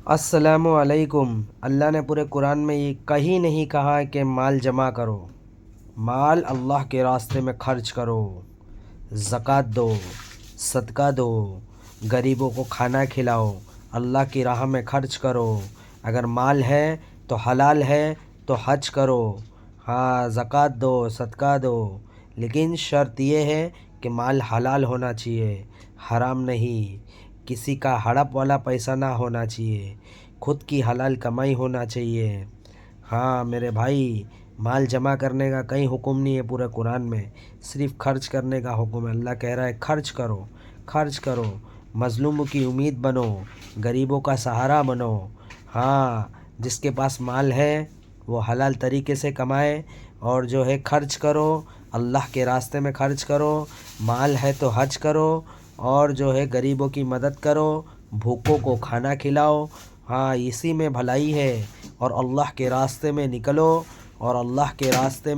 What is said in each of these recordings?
السلام علیکم۔ اللہ نے پورے قرآن میں یہ کہیں نہیں کہا ہے کہ مال جمع کرو، مال اللہ کے راستے میں خرچ کرو، زکوٰۃ دو، صدقہ دو، غریبوں کو کھانا کھلاؤ، اللہ کی راہ میں خرچ کرو۔ اگر مال ہے تو حلال ہے تو حج کرو، ہاں زکوٰۃ دو، صدقہ دو، لیکن شرط یہ ہے کہ مال حلال ہونا چاہیے، حرام نہیں۔ کسی کا ہڑپ والا پیسہ نہ ہونا چاہیے، خود کی حلال کمائی ہونا چاہیے۔ ہاں میرے بھائی، مال جمع کرنے کا کہیں حکم نہیں ہے پورے قرآن میں، صرف خرچ کرنے کا حکم ہے۔ اللہ کہہ رہا ہے خرچ کرو، خرچ کرو، مظلوموں کی امید بنو، غریبوں کا سہارا بنو۔ ہاں جس کے پاس مال ہے وہ حلال طریقے سے کمائے اور جو ہے خرچ کرو، اللہ کے راستے میں خرچ کرو۔ مال ہے تو حج کرو اور جو ہے غریبوں کی مدد کرو، بھوکوں کو کھانا کھلاؤ۔ ہاں اسی میں بھلائی ہے، اور اللہ کے راستے میں نکلو، اور اللہ کے راستے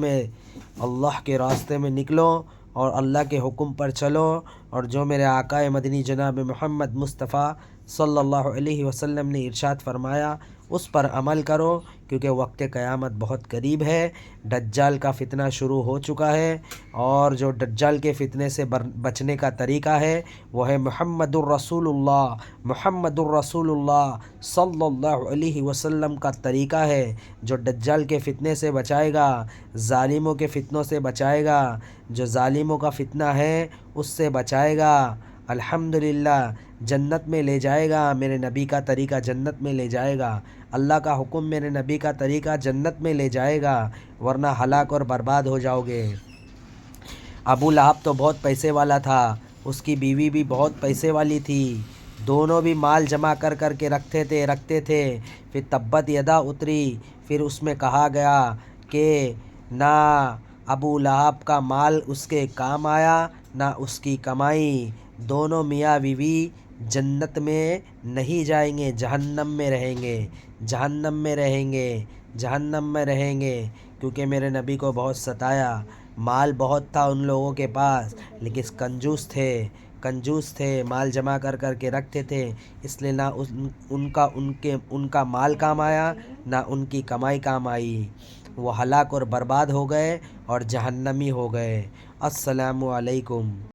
میں نکلو اور اللہ کے حکم پر چلو، اور جو میرے آقا مدنی جناب محمد مصطفیٰ صلی اللہ علیہ وسلم نے ارشاد فرمایا اس پر عمل کرو، کیونکہ وقت قیامت بہت قریب ہے۔ دجال کا فتنہ شروع ہو چکا ہے، اور جو دجال کے فتنے سے بچنے کا طریقہ ہے وہ ہے محمد الرسول اللہ، محمد الرسول اللہ صلی اللہ علیہ وسلم کا طریقہ ہے جو دجال کے فتنے سے بچائے گا، ظالموں کے فتنوں سے بچائے گا، جو ظالموں کا فتنہ ہے اس سے بچائے گا۔ الحمدللہ جنت میں لے جائے گا، میرے نبی کا طریقہ جنت میں لے جائے گا، اللہ کا حکم میرے نبی کا طریقہ جنت میں لے جائے گا، ورنہ ہلاک اور برباد ہو جاؤ گے۔ ابو لہب تو بہت پیسے والا تھا، اس کی بیوی بھی بہت پیسے والی تھی، دونوں بھی مال جمع کر کر کے رکھتے تھے۔ پھر تبت یدا اتری، پھر اس میں کہا گیا کہ نہ ابو لہب کا مال اس کے کام آیا نہ اس کی کمائی، دونوں میاں بیوی جنت میں نہیں جائیں گے، جہنم میں رہیں گے، جہنم میں رہیں گے، جہنم میں رہیں گے، کیونکہ میرے نبی کو بہت ستایا۔ مال بہت تھا ان لوگوں کے پاس لیکن کنجوس تھے، مال جمع کر کر کے رکھتے تھے، اس لیے نہ ان کا مال کام آیا نہ ان کی کمائی کام آئی، وہ ہلاک اور برباد ہو گئے اور جہنمی ہو گئے۔ السلام علیکم۔